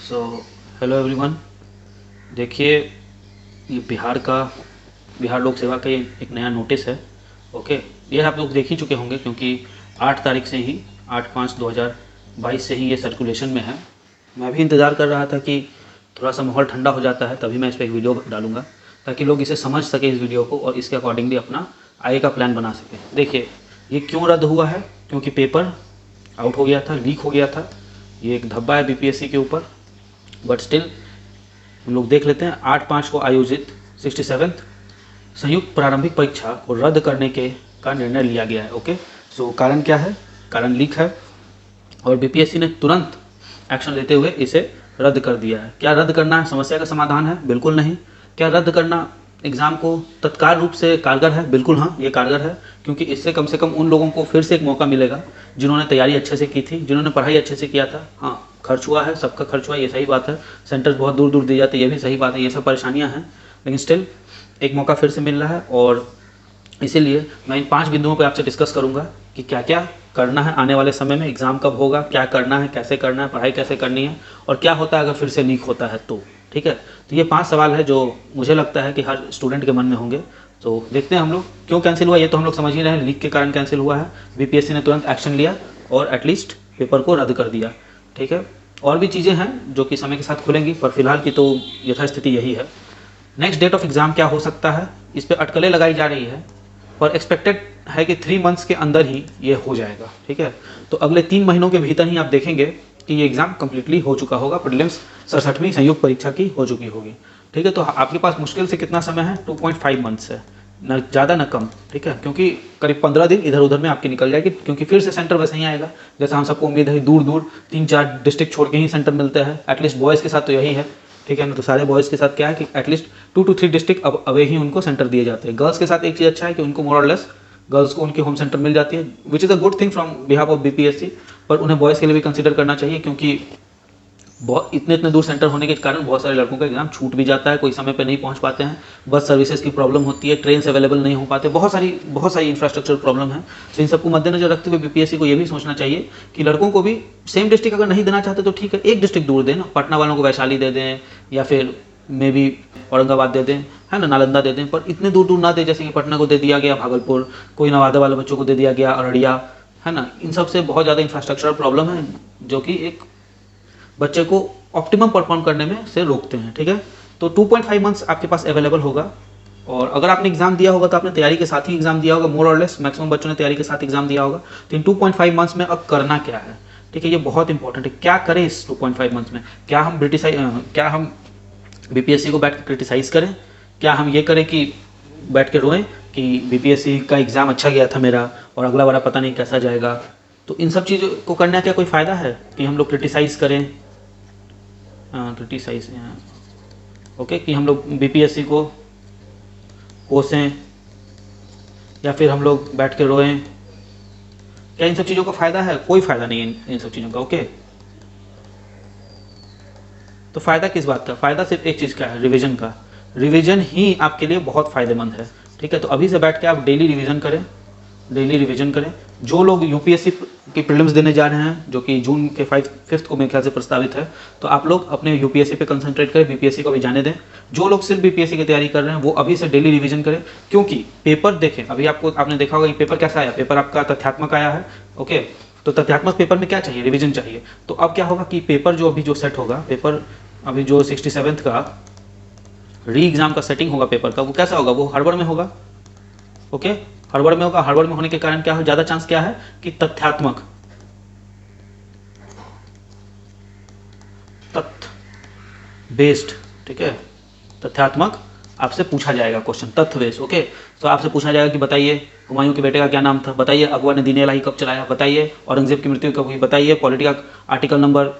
So hello everyone. देखिए, ये बिहार लोक सेवा का ये एक नया नोटिस है। ओके, ये आप लोग देख ही चुके होंगे क्योंकि 8 तारीख से ही 8/5/2022 से ही ये सर्कुलेशन में है। मैं भी इंतज़ार कर रहा था कि थोड़ा सा माहौल ठंडा हो जाता है तभी मैं इस पर एक वीडियो डालूंगा ताकि लोग इसे समझ सके इस वीडियो को और इसके अकॉर्डिंगली अपना आगे का प्लान बना सकें। देखिए, ये क्यों रद्द हुआ है? क्योंकि पेपर आउट हो गया था, लीक हो गया था। ये एक धब्बा है बीपीएससी के ऊपर, बट स्टिल हम लोग देख लेते हैं। 8/5 को आयोजित 67th संयुक्त प्रारंभिक परीक्षा को रद्द करने का निर्णय लिया गया है। ओके, सो कारण क्या है? कारण लीक है और बीपीएससी ने तुरंत एक्शन लेते हुए इसे रद्द कर दिया है। क्या रद्द करना है समस्या का समाधान है? बिल्कुल नहीं। क्या रद्द करना एग्ज़ाम को तत्काल रूप से कारगर है? बिल्कुल हाँ, ये कारगर है, क्योंकि इससे कम से कम उन लोगों को फिर से एक मौका मिलेगा जिन्होंने तैयारी अच्छे से की थी, जिन्होंने पढ़ाई अच्छे से किया था। हाँ, खर्च हुआ है, सबका खर्च हुआ, ये सही बात है। सेंटर्स बहुत दूर दूर दिए जाते हैं, ये भी सही बात है। ये सब परेशानियाँ हैं, लेकिन स्टिल एक मौका फिर से मिल रहा है और इसीलिए मैं इन 5 बिंदुओं पे आपसे डिस्कस करूंगा कि क्या क्या करना है आने वाले समय में। एग्ज़ाम कब होगा, क्या करना है, कैसे करना है, पढ़ाई कैसे करनी है और क्या होता है अगर फिर से लीक होता है तो। ठीक है, तो ये 5 सवाल है जो मुझे लगता है कि हर स्टूडेंट के मन में होंगे। तो देखते हैं हम लोग क्यों कैंसिल हुआ। ये तो हम लोग समझ ही रहे हैं, लीक के कारण कैंसिल हुआ है। बीपीएससी ने तुरंत एक्शन लिया और एटलीस्ट पेपर को रद्द कर दिया। ठीक है, और भी चीज़ें हैं जो कि समय के साथ खुलेंगी, पर फिलहाल की तो यथास्थिति यही है। नेक्स्ट डेट ऑफ एग्ज़ाम क्या हो सकता है, इस पर अटकलें लगाई जा रही है, पर एक्सपेक्टेड है कि 3 मंथ्स के अंदर ही ये हो जाएगा। ठीक है, तो अगले 3 महीनों के भीतर ही आप देखेंगे कि ये एग्ज़ाम कम्प्लीटली हो चुका होगा। प्रीलिम्स 67वीं संयुक्त परीक्षा की हो चुकी होगी। ठीक है, तो आपके पास मुश्किल से कितना समय है? 2.5 मंथ्स है, न ज़्यादा न कम। ठीक है, क्योंकि करीब 15 दिन इधर उधर में आपकी निकल जाएगी, क्योंकि फिर से सेंटर वैसे ही आएगा जैसा हम सबको उम्मीद है। दूर दूर 3-4 डिस्ट्रिक्ट छोड़ के ही सेंटर मिलते हैं, एटलीस्ट बॉयज़ के साथ तो यही है। ठीक है ना, तो सारे बॉयज़ के साथ क्या है कि एटलीस्ट 2 to 3 डिस्ट्रिक्ट अब अवे ही उनको सेंटर दिए जाते हैं। गर्ल्स के साथ एक चीज़ अच्छा है कि उनको मोर और लेस गर्ल्स को उनके होम सेंटर मिल जाती है, which is a good thing from behalf of BPSC. पर उन्हें बॉयज़ के लिए भी कंसिडर करना चाहिए, क्योंकि बहुत इतने दूर सेंटर होने के कारण बहुत सारे लड़कों का एग्जाम छूट भी जाता है, कोई समय पे नहीं पहुंच पाते हैं, बस सर्विसेज की प्रॉब्लम होती है, ट्रेन अवेलेबल नहीं हो पाते, बहुत सारी इंफ्रास्ट्रक्चर प्रॉब्लम है। तो इन सबको मद्देनजर रखते हुए बीपीएससी को ये भी सोचना चाहिए कि लड़कों को भी सेम डिस्ट्रिक्ट अगर नहीं देना चाहते तो ठीक है, एक डिस्ट्रिक्ट दूर दें ना। पटना वालों को वैशाली दे दें या फिर मे बी औरंगाबाद दे दें, है ना, नालंदा दे दें, पर इतने दूर दूर ना दें। जैसे कि पटना को दे दिया गया भागलपुर, कोई नवादा वाले बच्चों को दे दिया गया अररिया, है ना। इन सब से बहुत ज़्यादा इंफ्रास्ट्रक्चरल प्रॉब्लम है जो कि एक बच्चे को ऑप्टिमम परफॉर्म करने में से रोकते हैं। ठीक है, तो 2.5 मंथ्स आपके पास अवेलेबल होगा और अगर आपने एग्जाम दिया होगा तो आपने तैयारी के साथ ही एग्जाम दिया होगा, मोर और लेस मैक्सिमम बच्चों ने तैयारी के साथ एग्जाम दिया होगा। तो इन 2.5 मंथ्स में अब करना क्या है? ठीक है, ये बहुत इंपॉर्टेंट है। क्या करें इस 2.5 मंथ्स में? क्या हम बीपीएससी को बैठ के क्रिटिसाइज करें? क्या हम ये करें कि बैठ के रोएं कि बीपीएससी का एग्ज़ाम अच्छा गया था मेरा और अगला वाला पता नहीं कैसा जाएगा? तो इन सब चीज़ों को करने का क्या कोई फ़ायदा है कि हम लोग क्रिटिसाइज़ करें? क्रिटिसाइज ओके, कि हम लोग बीपीएससी को कोसें या फिर हम लोग बैठ के रोएं? क्या इन सब चीज़ों का फ़ायदा है? कोई फ़ायदा नहीं है इन सब चीज़ों का। ओके, तो फ़ायदा किस बात का? फ़ायदा सिर्फ एक चीज़ का है, रिवीजन का। रिवीजन ही आपके लिए बहुत फ़ायदेमंद है। ठीक है, तो अभी से बैठ के आप डेली रिवीजन करें, डेली रिवीजन करें। जो लोग यूपीएससी की प्रीलिम्स देने जा रहे हैं, जो कि जून के 5th को मेरे ख्याल से प्रस्तावित है, तो आप लोग अपने यूपीएससी पे कंसंट्रेट करें, बीपीएससी को भी जाने दें। जो लोग सिर्फ बीपीएससी की तैयारी कर रहे हैं वो अभी से डेली रिवीजन करें, क्योंकि पेपर देखें, अभी आपने देखा होगा कि पेपर कैसा आया। पेपर आपका तथ्यात्मक आया है। ओके, तो तथ्यात्मक पेपर में क्या चाहिए? रिवीजन चाहिए। तो अब क्या होगा कि पेपर जो सेट होगा, पेपर अभी जो 67th का री एग्जाम का सेटिंग होगा पेपर का, वो कैसा होगा? वो हड़बड़ में होगा। ओके, हड़बड़ में होगा। हड़बड़ में होने के कारण क्या हो, ज़्यादा चांस क्या है कि तथ्यात्मक, तथ्य बेस्ड, ठीक है, तथ्यात्मक आपसे पूछा जाएगा क्वेश्चन, तथ्य बेस्ड। ओके, तो आपसे पूछा जाएगा कि बताइए हुमायूं के बेटे का क्या नाम था, बताइए अकबर ने दीन-ए-इलाही कब चलाया, बताइए औरंगजेब की मृत्यु कब हुई, बताइए पॉलिटी का आर्टिकल नंबर,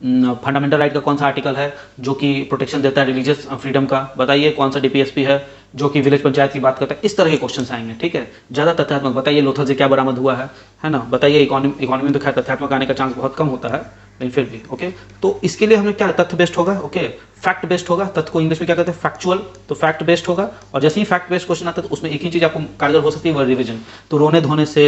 फंडामेंटल राइट का कौन सा आर्टिकल है जो कि प्रोटेक्शन देता है रिलीजियस फ्रीडम का, बताइए कौन सा डीपीएसपी है जो कि विलेज पंचायत की बात करता है। इस तरह के क्वेश्चन आएंगे। ठीक है, ज़्यादा तथ्यात्मक, बताइए लोथल से क्या बरामद हुआ है ना, बताइए इकोनॉमी में तो खैर तथ्यात्मक आने का चांस बहुत कम होता है, लेकिन फिर भी ओके। तो इसके लिए हमें क्या तथ्य बेस्ड होगा, ओके, फैक्ट बेस्ड होगा। तथ्य को इंग्लिश में क्या कहते हैं, फैक्चुअल। तो फैक्ट बेस्ड होगा, और जैसे ही फैक्ट बेस्ड क्वेश्चन आता है तो उसमें एक ही चीज़ आपको कारगर हो सकती है, वह रिवीजन। तो रोने धोने से,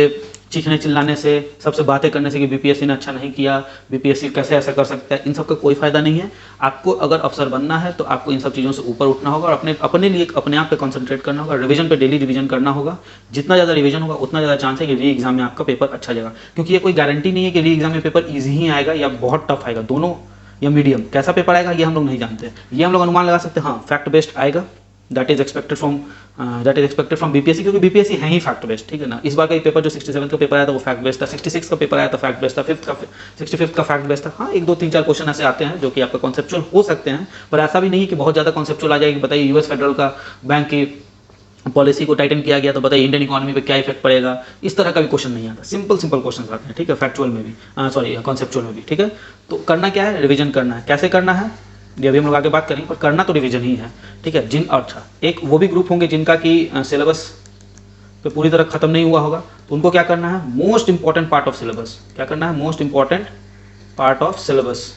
चीखने चिल्लाने से, सबसे बातें करने से कि बीपीएससी ने अच्छा नहीं किया, बीपीएससी कैसे ऐसा कर सकता है, इन सब का कोई फायदा नहीं है। आपको अगर अफसर बनना है तो आपको इन सब चीज़ों से ऊपर उठना होगा और अपने लिए अपने आप पे कंसंट्रेट करना होगा, रिवीजन पे डेली रिवीजन करना होगा। जितना ज़्यादा रिवीजन होगा उतना ज़्यादा चांस है कि री एग्जाम में आपका पेपर अच्छा जाएगा, क्योंकि ये कोई गारंटी नहीं है कि री एग्जाम में पेपर ईजी ही आएगा या बहुत टफ आएगा, दोनों या मीडियम। कैसा पेपर आएगा ये हम लोग नहीं जानते, ये हम लोग अनुमान लगा सकते हैं, हाँ फैक्ट बेस्ड आएगा, that is expected from BPSC, क्योंकि बीपीएससी है ही फैक्ट बेस्ड, ठीक है ना। इस बार का पेपर जो 67 का पेपर आया था वो फैक्ट बेस्ड था, 66 का पेपर आया था फैक्ट बेस्ड था, 65 का फैक्ट बेस्ड था। हाँ 1 2 3 4 क्वेश्चन ऐसे आते हैं जो कि आपका कॉन्सेप्चुअल हो सकते हैं, पर ऐसा भी नहीं कि बहुत ज़्यादा कॉन्सेप्चुअल आ जाएगी। बताइए यूएस फेडरल का बैंक की पॉलिसी को टाइटन किया गया तो बताइए इंडियन इकोनॉमी पे क्या इफेक्ट पड़ेगा, इस तरह का भी क्वेश्चन नहीं आता। सिंपल क्वेश्चन आते हैं, ठीक है, फैक्चुअल में भी, सॉरी कॉन्सेप्चुअल में भी, ठीक है। तो करना क्या है, रिवीजन करना है। कैसे करना है ये अभी हम लोग आगे बात करेंगे, पर करना तो रिवीजन ही है, ठीक है। अच्छा, एक वो भी ग्रुप होंगे जिनका कि सिलेबस पे पूरी तरह खत्म नहीं हुआ होगा, तो उनको क्या करना है, most important part of syllabus, क्या करना है, most important part of syllabus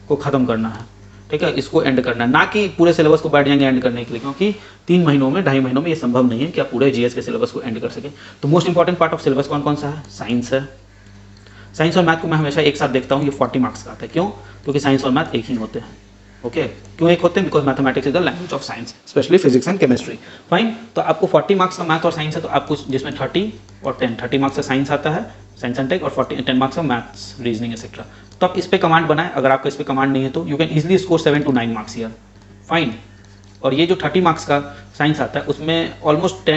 को खत्म करना है, ठीक है, इसको एंड करना है। ना कि पूरे सिलेबस को बैठ जाएंगे एंड करने के लिए, क्योंकि 3 महीनों में 2.5 महीनों में ये संभव नहीं है कि आप पूरे जीएस के सिलेबस को एंड कर सके। तो most important part of syllabus कौन कौन सा है, साइंस है। साइंस और मैथ को मैं हमेशा एक साथ देखता हूँ, ये 40 मार्क्स का आता है। क्यों, क्योंकि साइंस और मैथ एक ही होते हैं, ओके। क्यों एक होते हैं, because mathematics is the language of science, specially physics and chemistry. Fine, तो आपको 40 मार्क्स का मैथ और साइंस है, तो आपको जिसमें 30 और 30 मार्क्स का साइंस आता है, साइंस एंड टेक, और 10 मार्क्स का मैथ्स, रीजनिंग एक्सेट्रा। तो आप इस पे कमांड बनाए, अगर आपका इस पे कमांड नहीं है तो you can easily score 7 to 9 marks year, fine. और ये जो 30 मार्क्स का साइंस आता है उसमें ऑलमोस्ट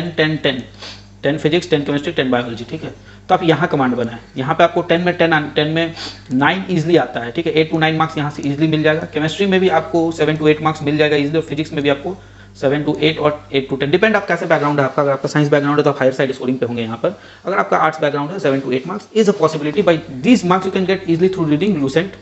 10 फिजिक्स, 10 केमिस्ट्री, 10 बायोलॉजी, ठीक है। तो आप यहाँ कमांड बनाए, यहाँ पे आपको 10 में 9 ईजिली आता है, ठीक है। 8 to 9 मार्क्स यहाँ से ईजिली मिल जाएगा। केमिस्ट्री में भी आपको 7 to 8 मार्क्स मिल जाएगा ईजिली, और फिजिक्स में भी आपको 7 to 8 और 8 to 10, डिपेंड आप कैसे बैकग्राउंड है आपका। अगर आपका साइंस बैकग्राउंड है तो आप हायर साइड स्कोरिंग पे होंगे यहाँ पर। अगर आपका आर्ट्स बैकग्राउंड है 7 to 8 marks is a possibility. By these marks you can get easily through reading Lucent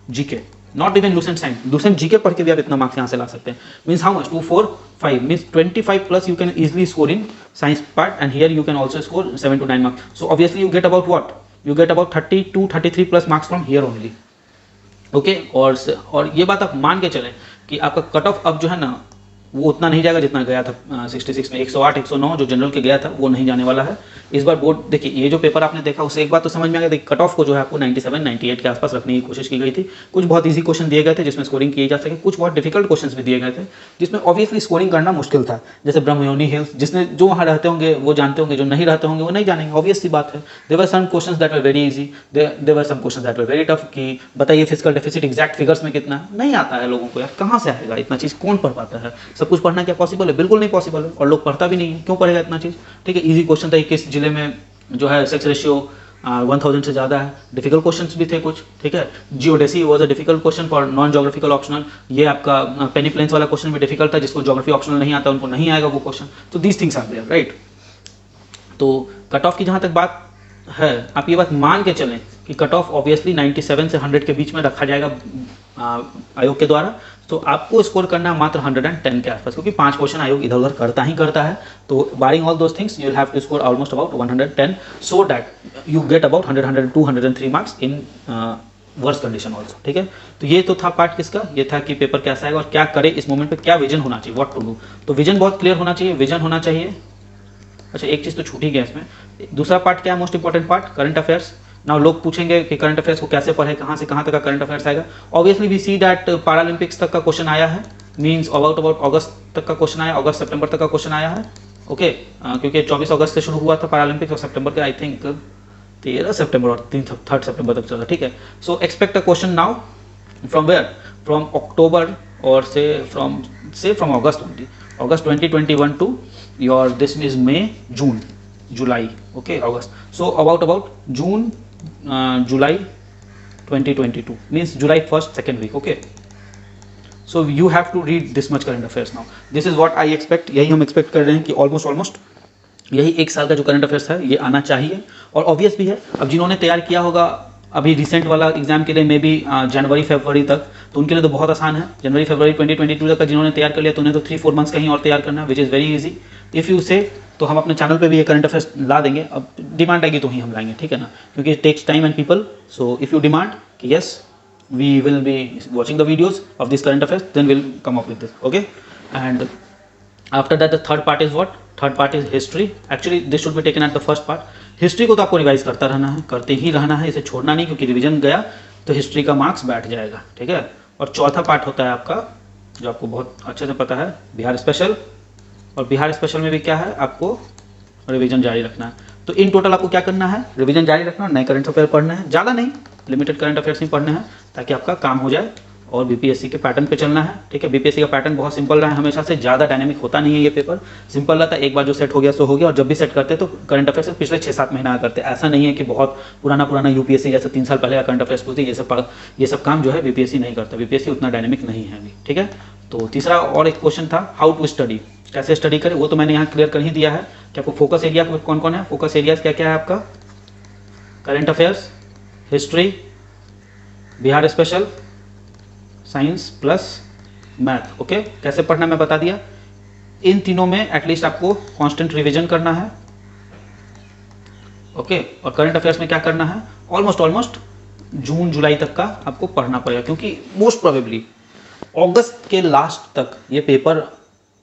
GK, not even Lucent science, Lucent GK पढ़ के भी आप इतना मार्क्स यहाँ से ला सकते हैं। Means how much, 2 4 5 means 25 plus you can easily score in science part, and here you can also score 7 to 9 marks. So obviously you get about what, you get about 32 33 plus marks from here only, okay. और ये बात आप मान के चलें कि आपका cut off अब जो है ना वो उतना नहीं जाएगा जितना गया था 66 में। 108 109 जो जनरल के गया था वो नहीं जाने वाला है इस बार। बोर्ड देखिए, ये जो पेपर आपने देखा उससे एक बात तो समझ में आ गया, कट ऑफ को जो है आपको 97 98 के आसपास रखने की कोशिश की गई थी। कुछ बहुत ईजी क्वेश्चन दिए गए थे जिसमें स्कोरिंग किए जा सके, कुछ बहुत डिफिकल्ट क्वेश्चन भी दिए गए थे जिसमें ऑब्वियसली स्कोरिंग करना मुश्किल था। जैसे ब्रह्मयोनी हिल्स, जिसने जो वहाँ रहते होंगे वो जानते होंगे, जो नहीं रहते होंगे वो नहीं जानेंगे, ऑब्वियस सी बात है। There were some questions that were very easy, there were some questions that were very tough. कि बताइए फिजिकल डेफिसिट एग्जैक्ट फिगर्स में कितना, नहीं आता है लोगों को यार, कहाँ से आएगा इतना चीज़, कौन पढ़ पाता है। सब कुछ पढ़ना क्या पॉसिबल है, बिल्कुल नहीं पॉसिबल है, और लोग पढ़ता भी नहीं है, क्यों पढ़ेगा इतना चीज़, ठीक है। इजी क्वेश्चन था, किस जिले में जो है सेक्स रेशियो 1000 से ज़्यादा है, डिफिकल्ट क्वेश्चंस भी थे कुछ, ठीक है। Geodesy was a difficult question for non geographical optional. ये आपका पेनी प्लेन्स वाला क्वेश्चन भी डिफिकल्ट था, जिसको ज्योग्राफी ऑप्शनल नहीं आता उनको नहीं आएगा वो क्वेश्चन। तो these things are there, right. तो कट ऑफ की जहाँ तक बात है, आप ये बात मान के चलें कि कट ऑफ ऑब्वियसली 97 से 100 के बीच में रखा जाएगा आयोग के द्वारा। तो आपको स्कोर करना मात्र 110 के आसपास, क्योंकि 5 क्वेश्चन आयोग इधर उधर करता ही करता है। तो barring all those things you will have to score almost about 110 so that you get about 100 102 103 marks in worse condition also, ठीक है। तो ये तो था पार्ट किसका, ये था कि पेपर कैसा आएगा और क्या करे इस मोमेंट पे, क्या विजन होना चाहिए, व्हाट टू डू। तो विजन बहुत क्लियर होना चाहिए, विजन होना चाहिए। अच्छा, एक चीज़ तो छूट ही गया इसमें। दूसरा पार्ट क्या है, most important part, current affairs. Now लोग पूछेंगे कि करंट अफेयर्स को कैसे पढ़े, कहाँ से कहाँ तक का करंट अफेयर्स आएगा। Obviously we see that paralympics तक का क्वेश्चन आया है, मीन्स अबाउट अगस्त तक का क्वेश्चन आया, अगस्त सितंबर तक का क्वेश्चन आया है, ओके। क्योंकि 24 अगस्त से शुरू हुआ था पैरालंपिक्स, और सितंबर के आई थिंक 13 सितंबर और 3 सितंबर तक चला, ठीक है। So expect a question now from where, from October और from August only, August 2021 to your this is May June July, okay, August. So about June, July 2022 means July 1st 2nd week, okay. So you have to read this much current affairs now. This is what I expect. यही हम expect कर रहे हैं कि almost यही 1 साल का जो करंट अफेयर्स है ये आना चाहिए, और ऑब्वियस भी है। अब जिन्होंने तैयार किया होगा अभी रिसेंट वाला एग्जाम के लिए मे बी जनवरी फरवरी तक, तो उनके लिए तो बहुत आसान है। जनवरी फरवरी 2022 तक का जिन्होंने तैयार कर लिया तो उन्हें तो 3-4 मंथ्स कहीं और तैयार करना है, which is very easy if you से। तो हम अपने चैनल पे भी ये करंट अफेयर्स ला देंगे, अब डिमांड आएगी तो ही हम लाएंगे, ठीक है ना, क्योंकि it takes time and people. So if you demand कि yes we will be watching the videos of this current affairs, then we'll come up with this. Okay, and after that the third part is what? Third part is history. Actually this should be taken at the first part. History को तो आपको revise करता रहना है, करते ही रहना है, इसे छोड़ना नहीं, क्योंकि रिवीजन गया तो हिस्ट्री का मार्क्स बैठ जाएगा, ठीक है। और चौथा पार्ट होता है आपका, जो आपको बहुत अच्छे से पता है, बिहार स्पेशल। और बिहार स्पेशल में भी क्या है, आपको रिवीजन जारी रखना है। तो इन टोटल आपको क्या करना है, रिवीजन जारी रखना, नए करंट अफेयर पढ़ने हैं, ज़्यादा नहीं, लिमिटेड करंट अफेयर्स ही पढ़ने हैं, ताकि आपका काम हो जाए। और बीपीएससी के पैटर्न पे चलना है, ठीक है। बीपीएससी का पैटर्न बहुत सिंपल रहा है हमेशा से, ज़्यादा डायनेमिक होता नहीं है ये पेपर, सिंपल रहता है, एक बार जो सेट हो गया सो हो गया। और जब भी सेट करते हैं तो करंट अफेयर से पिछले 6-7 महीना करते हैं, ऐसा नहीं है कि बहुत पुराना यूपीएससी जैसे 3 साल पहले का करंट अफेयर्स पूछती, ये सब काम जो है बीपीएससी नहीं करता, बीपीएससी उतना डायनेमिक नहीं है अभी, ठीक है। तो तीसरा और एक क्वेश्चन था, हाउ टू स्टडी, कैसे स्टडी करें, वो तो मैंने यहाँ क्लियर कर ही दिया है कि आपको फोकस एरिया कौन कौन है। फोकस एरियाज क्या क्या है आपका, current affairs, history, Bihar special, science plus math. Okay, कैसे पढ़ना मैं बता दिया। इन तीनों में एटलीस्ट आपको कांस्टेंट रिवीजन करना है। ओके, और करंट अफेयर्स में क्या करना है, ऑलमोस्ट जून जुलाई तक का आपको पढ़ना पड़ेगा, क्योंकि मोस्ट प्रोबेबली अगस्त के लास्ट तक ये पेपर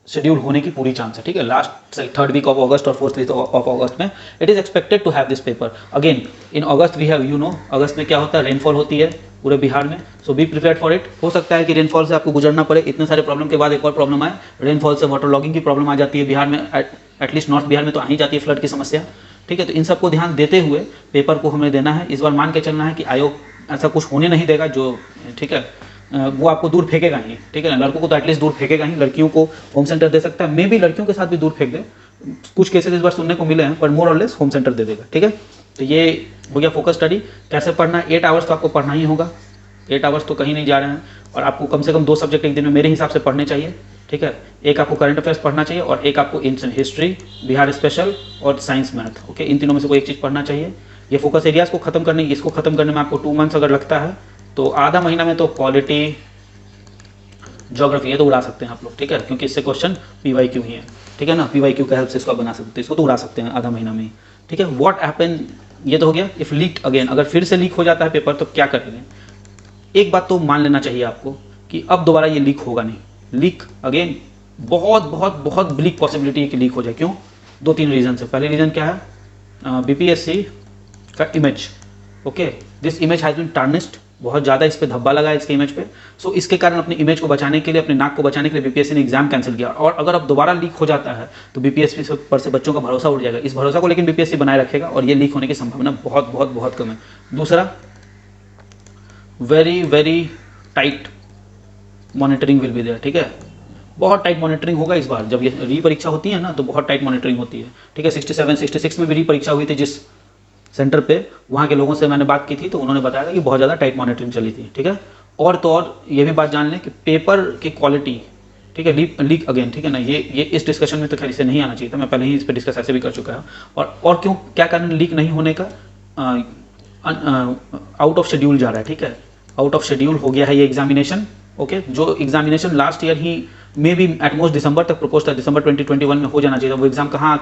शेड्यूल होने की पूरी चांस है, ठीक है। लास्ट 3rd वीक ऑफ अगस्त और 4th वीक ऑफ अगस्त में it is expected to have this paper. Again in August we have, you know, August में क्या होता है, रेनफॉल होती है पूरे बिहार में, सो बी प्रिपेयर्ड फॉर इट। हो सकता है कि रेनफॉल से आपको गुजरना पड़े, इतने सारे प्रॉब्लम के बाद एक और प्रॉब्लम आए, रेनफॉल से वाटर लॉगिंग की प्रॉब्लम आ जाती है बिहार में, एटलीस्ट नॉर्थ बिहार में तो आ ही जाती है फ्लड की समस्या, ठीक है। तो इन सबको ध्यान देते हुए पेपर को हमें देना है। इस बार मान के चलना है कि आयोग ऐसा कुछ होने नहीं देगा जो, ठीक है, वो आपको दूर फेंकेगा ही, ठीक है ना। लड़कों को तो एटलीस्ट दूर फेंकेगा ही, लड़कियों को होम सेंटर दे सकता है, मे भी लड़कियों के साथ भी दूर फेंक दे, कुछ केसेस इस बार सुनने को मिले हैं, पर मोर और लेस होम सेंटर दे देगा, ठीक है। तो ये हो गया फोकस स्टडी। कैसे पढ़ना है, 8 आवर्स तो आपको पढ़ना ही होगा, 8 आवर्स तो कहीं नहीं जा रहे हैं। और आपको कम से कम 2 सब्जेक्ट एक दिन में मेरे हिसाब से पढ़ने चाहिए, ठीक है। एक आपको करंट अफेयर्स पढ़ना चाहिए और एक आपको हिस्ट्री, बिहार स्पेशल और साइंस मैथ। ओके, इन तीनों में से कोई एक चीज़ पढ़ना चाहिए। ये फोकस एरियाज को खत्म करने, इसको खत्म करने में आपको 2 मंथ्स अगर लगता है तो आधा महीना में तो पॉलिटी, ज्योग्राफी ये तो उड़ा सकते हैं आप लोग, ठीक है, क्योंकि इससे क्वेश्चन PYQ ही है, ठीक है ना। PYQ का हेल्प से इसको बना सकते हैं, इसको तो उड़ा सकते हैं आधा महीना में ही, ठीक है। व्हाट हैपन, ये तो हो गया। इफ लीक अगेन, अगर फिर से लीक हो जाता है पेपर तो क्या करेंगे। एक बात तो मान लेना चाहिए आपको कि अब दोबारा ये लीक होगा नहीं। लीक अगेन बहुत ब्लीक पॉसिबिलिटी है कि लीक हो जाए। क्यों, 2-3 रीजन से। पहले रीजन क्या है, BPSC का image. Okay, this image has been tarnished, बहुत ज़्यादा इस पर धब्बा लगा है इसके इमेज पे। सो इसके कारण अपनी इमेज को बचाने के लिए, अपने नाक को बचाने के लिए BPSC ने एग्जाम कैंसिल किया। और अगर अब दोबारा लीक हो जाता है तो BPSC पर से बच्चों का भरोसा उठ जाएगा। इस भरोसा को लेकिन BPSC बनाए रखेगा और ये लीक होने की संभावना बहुत कम है। दूसरा, very tight monitoring will be there, ठीक है। बहुत टाइट मॉनिटरिंग होगा इस बार, जब ये री परीक्षा होती है ना तो बहुत टाइट मॉनिटरिंग होती है, ठीक है। 67-66 में भी री परीक्षा हुई थी जिस सेंटर पे, वहाँ के लोगों से मैंने बात की थी तो उन्होंने बताया कि बहुत ज़्यादा टाइट मॉनिटरिंग चली थी, ठीक है। और तो और ये भी बात जान लें कि पेपर की क्वालिटी, ठीक है, लीक अगेन, ठीक है ना। ये इस डिस्कशन में तो खैर इसे नहीं आना चाहिए था, मैं पहले ही इस पर डिस्कस ऐसे भी कर चुका है। और क्यों, क्या कारण लीक नहीं होने का, आउट ऑफ शेड्यूल जा रहा है, ठीक है। आउट ऑफ शेड्यूल हो गया है ये एग्जामिनेशन। ओके, जो एग्जामिनेशन लास्ट ईयर ही मे बी एटमोस्ट दिसंबर तक प्रपोज था, दिसंबर 2021 में हो जाना चाहिए था, वो एग्जाम कहाँ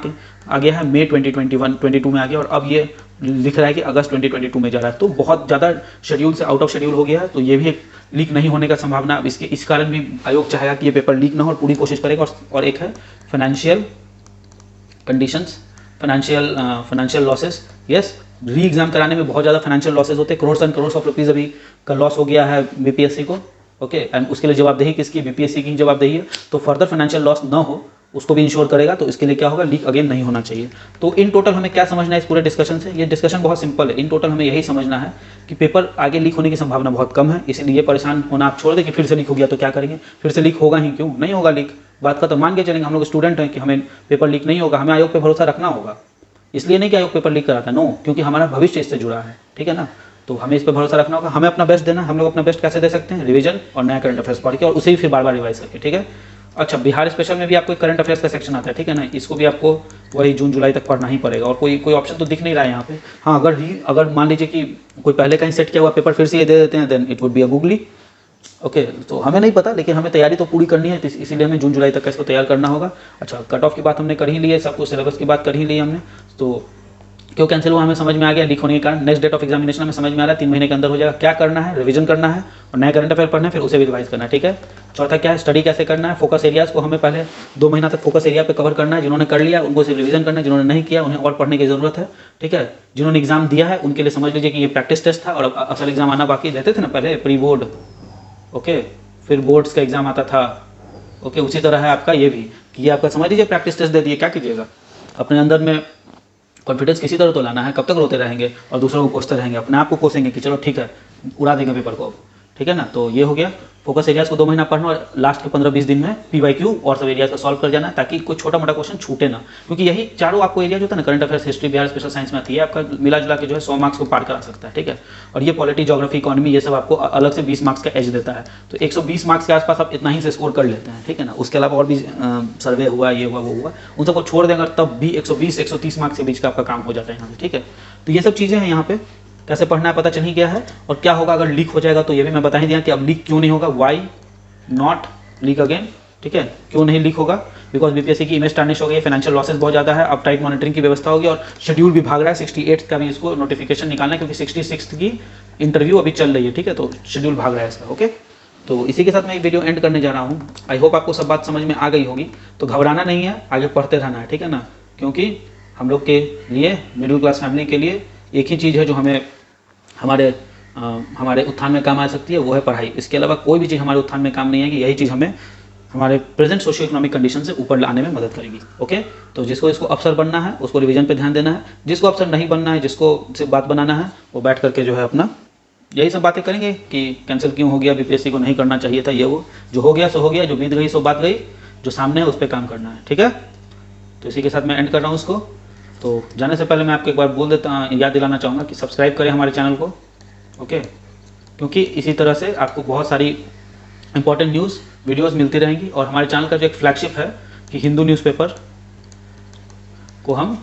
आ गया है, मई 2022 में आ गया, और अब ये लिख रहा है कि अगस्त 2022 में जा रहा है। तो बहुत ज़्यादा शेड्यूल से आउट ऑफ शेड्यूल हो गया है, तो ये भी एक लीक नहीं होने का संभावना। अब इस कारण भी आयोग चाहेगा कि ये पेपर लीक ना हो और पूरी कोशिश करेगा। और एक है financial conditions, financial losses. Yes, री एग्जाम कराने में बहुत ज़्यादा फाइनेंशियल लॉसेस होते हैं, crore and crore of rupees अभी का लॉस हो गया है BPSC को। ओके, एंड उसके लिए जवाबदेही किसकी, BPSC की जवाबदेही है। तो फर्दर फाइनेंशियल लॉस ना हो उसको भी इंश्योर करेगा, तो इसके लिए क्या होगा, लीक अगेन नहीं होना चाहिए। तो इन टोटल हमें क्या समझना है इस पूरे डिस्कशन से, ये डिस्कशन बहुत सिंपल है। इन टोटल हमें यही समझना है कि पेपर आगे लीक होने की संभावना बहुत कम है, इसलिए परेशान होना आप छोड़ दें कि फिर से लीक हो गया तो क्या करेंगे। फिर से लीक होगा ही क्यों, नहीं होगा लीक, बात का तो मान के चलेंगे। हम लोग स्टूडेंट हैं कि हमें पेपर लीक नहीं होगा, हमें आयोग पर भरोसा रखना होगा। इसलिए नहीं कि आयोग पेपर लीक कराता, नो, क्योंकि हमारा भविष्य इससे जुड़ा है, ठीक है ना। तो हमें इस पर भरोसा रखना होगा, हमें अपना बेस्ट देना। हम लोग अपना बेस्ट कैसे दे सकते हैं, रिवीजन और नया करंट अफेयर्स पढ़ के, और उसे भी फिर बार बार रिवाइज करके, ठीक है। अच्छा, बिहार स्पेशल में भी आपको एक करंट अफेयर्स का सेक्शन आता है, ठीक है ना। इसको भी आपको वही जून जुलाई तक पढ़ना ही पड़ेगा, और कोई ऑप्शन तो दिख नहीं रहा है यहाँ पे। हाँ, अगर मान लीजिए कि कोई पहले कहीं सेट किया हुआ पेपर फिर से ये दे देते हैं, then it would be a googly. Okay, तो हमें नहीं पता, लेकिन हमें तैयारी तो पूरी करनी है, इसीलिए हमें जून जुलाई तक इसको तैयार करना होगा। अच्छा, कट ऑफ की बात हमने कर ही ली है, सब कुछ सिलेबस की बात कर ही ली हमने। तो क्यों कैंसिल हुआ हमें समझ में आ गया, लीक होने के कारण। नेक्स्ट डेट ऑफ एग्जामिनेशन हमें समझ में आ रहा है 3 महीने के अंदर हो जाएगा। क्या करना है, रिवीजन करना है और नया करंट अफेयर पढ़ना है, फिर उसे भी रिवाइज करना है, ठीक है। चौथा क्या है, स्टडी कैसे करना है, फोकस एरियाज को हमें पहले 2 महीना तक फोकस एरिया पे कवर करना है। जिन्होंने कर लिया उनको सिर्फ रिवीजन करना है, जिन्होंने नहीं किया उन्हें और पढ़ने की जरूरत है, ठीक है। जिन्होंने एग्जाम दिया है उनके लिए समझ लीजिए कि ये प्रैक्टिस टेस्ट था और अब असल एग्जाम आना बाकी। देते थे ना पहले प्री बोर्ड, ओके, फिर बोर्ड्स का एग्जाम आता था, ओके। उसी तरह है आपका ये भी कि ये आपका समझ लीजिए प्रैक्टिस टेस्ट दे दिए। क्या कीजिएगा, अपने अंदर में कॉन्फिडेंस किसी तरह तो लाना है। कब तक रोते रहेंगे और दूसरों को कोसते रहेंगे, अपने आप को कोसेंगे कि चलो ठीक है उड़ा देंगे पेपर को, ठीक है ना। तो ये हो गया, फोकस एरियाज को 2 महीना पढ़ना और लास्ट के 15-20 दिन में PYQ और सब एरियाज को सॉल्व कर जाना है, ताकि कोई छोटा मोटा क्वेश्चन छूटे ना। क्योंकि यही चारों आपको एरिया जो होता है ना, current affairs, history, Bihar special science में आती है, आपका मिला जुला के जो है 100 मार्क्स को पार करा सकता है, ठीक है। और ये पॉलिटी, ज्योग्राफी, इकोनॉमी, ये सब आपको अलग से 20 मार्क्स का एज देता है। तो 120 मार्क्स के आसपास आप इतना ही से स्कोर कर लेते हैं, ठीक है ना। उसके अलावा और भी सर्वे हुआ, ये हुआ, वो हुआ, उन सबको छोड़ देंगे तब भी 120-130 मार्क्स के बीच का आपका काम हो जाता है यहाँ से, ठीक है। तो ये सब चीज़ें हैं यहाँ पे। कैसे पढ़ना है पता चल ही गया है। और क्या होगा अगर लीक हो जाएगा, तो ये भी मैं बता ही दिया कि अब लीक क्यों नहीं होगा, वाई नॉट लीक अगेन, ठीक है। क्यों नहीं लीक होगा, बिकॉज बीपीएससी की इमेज टार्निश हो गई है, फाइनेंशियल लॉसेस बहुत ज़्यादा है, अब टाइट मॉनिटरिंग की व्यवस्था होगी और शेड्यूल भी भाग रहा है। 68 का भी इसको नोटिफिकेशन निकालना है, क्योंकि 66 की इंटरव्यू अभी चल रही है, ठीक है। तो शेड्यूल भाग रहा है इसका, ओके। तो इसी के साथ मैं एक वीडियो एंड करने जा रहा हूँ। आई होप आपको सब बात समझ में आ गई होगी। तो घबराना नहीं है, आगे पढ़ते रहना है, ठीक है ना। क्योंकि हम लोग के लिए, मिडिल क्लास फैमिली के लिए एक ही चीज़ है जो हमें हमारे उत्थान में काम आ सकती है, वो है पढ़ाई। इसके अलावा कोई भी चीज़ हमारे उत्थान में काम नहीं आएगी। यही चीज़ हमें हमारे प्रेजेंट सोशियो इकोनॉमिक कंडीशन से ऊपर लाने में मदद करेगी, ओके। तो जिसको इसको अफसर बनना है उसको रिवीजन पे ध्यान देना है, जिसको अफसर नहीं बनना है, जिसको सिर्फ बात बनाना है, वो बैठ करके जो है अपना यही सब बातें करेंगे कि कैंसिल क्यों हो गया, बीपीएससी को नहीं करना चाहिए था, ये वो। जो हो गया सो हो गया, जो बीत गई सो बात गई, जो सामने है उस पर काम करना है, ठीक है। तो इसी के साथ मैं एंड कर रहा हूँ उसको। तो जाने से पहले मैं आपको एक बार बोल देता, याद दिलाना चाहूँगा कि सब्सक्राइब करें हमारे चैनल को, ओके। क्योंकि इसी तरह से आपको बहुत सारी इंपॉर्टेंट न्यूज़ वीडियोस मिलती रहेंगी। और हमारे चैनल का जो एक फ्लैगशिप है कि हिंदू न्यूज़पेपर को हम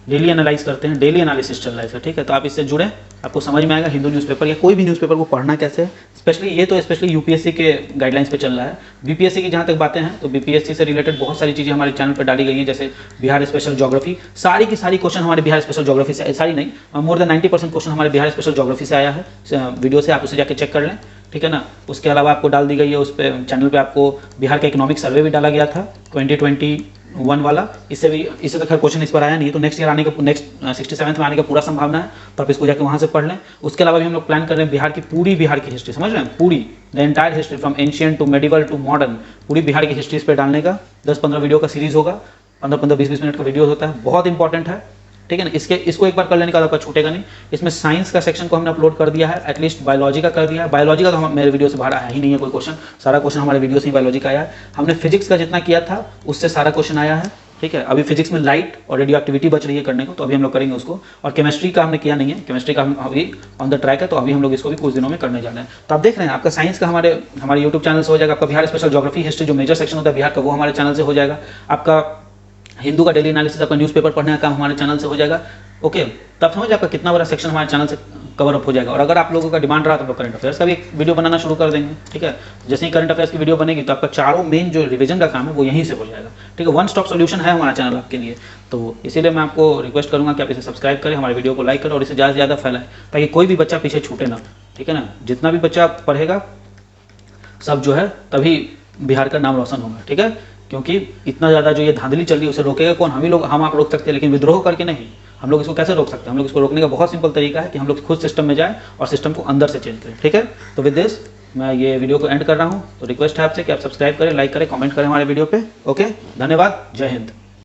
डेली एनालाइज करते हैं, डेली एनालिसिस चल रहा है, ठीक है। तो आप इससे जुड़े, आपको समझ में आएगा हिंदू न्यूज़पेपर या कोई भी न्यूज़पेपर को पढ़ना कैसे है। स्पेशली ये तो स्पेशली यूपीएससी के गाइडलाइंस पे चल रहा है। बीपीएससी की जहाँ तक बातें हैं, तो बीपीएससी से रिलेटेड बहुत सारी चीज़ें हमारे चैनल पर डाली गई हैं, जैसे बिहार स्पेशल ज्योग्राफी। सारी की सारी क्वेश्चन हमारे बिहार स्पेशल ज्योग्राफी से, सारी नहीं, मोर देन 90% क्वेश्चन हमारे बिहार स्पेशल ज्योग्राफी से आया है वीडियो से। आप उसे जाके चेक कर लें, ठीक है ना। उसके अलावा आपको डाल दी गई है उस पर चैनल पे, आपको बिहार का इकोनॉमिक सर्वे भी डाला गया था 2021 वाला। इससे तो खैर क्वेश्चन इस पर आया नहीं, तो नेक्स्ट ईयर आने का, नेक्स्ट 67 में आने का पूरा संभावना है। तो आप इसको जाके वहाँ से पढ़ लें। उसके अलावा भी हम लोग प्लान कर रहे हैं बिहार की हिस्ट्री, समझ रहे हैं, पूरी the entire history from ancient to medieval to modern, पूरी बिहार की हिस्ट्री पे डालने का 10-15 वीडियो का सीरीज होगा। 15-15, 20-20 मिनट का वीडियो होता है, बहुत इंपॉर्टेंट है, ठीक है ना। इसको एक बार कर लेने का आपका छूटेगा नहीं। इसमें साइंस का सेक्शन को हमने अपलोड कर दिया है, एटलीस्ट बायोलॉजी का कर दिया है। बायोलॉजी का तो मेरे वीडियो से बाहर आया ही नहीं है कोई क्वेश्चन, सारा क्वेश्चन हमारे वीडियो से ही बायोलॉजी का आया है। हमने फिजिक्स का जितना किया था उससे सारा क्वेश्चन आया है, ठीक है। अभी फिजिक्स में लाइट और रेडियो एक्टिविटी बच रही है करने को, तो अभी हम लोग करेंगे उसको। और केमिस्ट्री का हमने किया नहीं है, केमिस्ट्री का हम अभी ऑन द ट्रैक है, तो अभी हम लोग इसको भी कुछ दिनों में करने जा रहे हैं। तो आप देख रहे हैं आपका साइंस का हमारे यूट्यूब चैनल से हो जाएगा, आपका बिहार स्पेशल ज्योग्राफी हिस्ट्री जो मेजर सेक्शन होता है बिहार का, वो हमारे चैनल से हो जाएगा। आपका हिंदू का डेली एनालिसिस, आपका न्यूज़पेपर पढ़ने का काम हमारे चैनल से हो जाएगा, ओके। तो आप समझ आपका कितना बड़ा सेक्शन हमारे चैनल से कवर अप हो जाएगा। और अगर आप लोगों का डिमांड रहा तो करंट अफेयर्स का भी एक वीडियो बनाना शुरू कर देंगे, ठीक है। जैसे ही करंट अफेयर्स की वीडियो बनेगी तो आपका चारों मेन जो रिवीजन का काम है वो यहीं से हो जाएगा, ठीक है। वन स्टॉप सोल्यूशन है हमारा चैनल आपके लिए। तो इसीलिए मैं आपको रिक्वेस्ट करूंगा कि आप इसे सब्सक्राइब करें, हमारे वीडियो को लाइक करें और इसे ज़्यादा से ज़्यादा फैलाएं, ताकि कोई भी बच्चा पीछे छूटे ना, ठीक है ना। जितना भी बच्चा पढ़ेगा सब जो है तभी बिहार का नाम रोशन होगा, ठीक है। क्योंकि इतना ज़्यादा जो ये धांधली चल रही है उसे रोकेगा कौन, हम आप रोक सकते हैं, लेकिन विद्रोह करके नहीं। हम लोग इसको कैसे रोक सकते हैं, हम लोग इसको रोकने का बहुत सिंपल तरीका है कि हम लोग खुद सिस्टम में जाएं और सिस्टम को अंदर से चेंज करें, ठीक है। तो विद दिस मैं ये वीडियो को एंड कर रहा हूँ। तो रिक्वेस्ट है आपसे कि आप सब्सक्राइब करें, लाइक करें, कमेंट करें हमारे वीडियो पे, ओके। धन्यवाद, जय हिंद।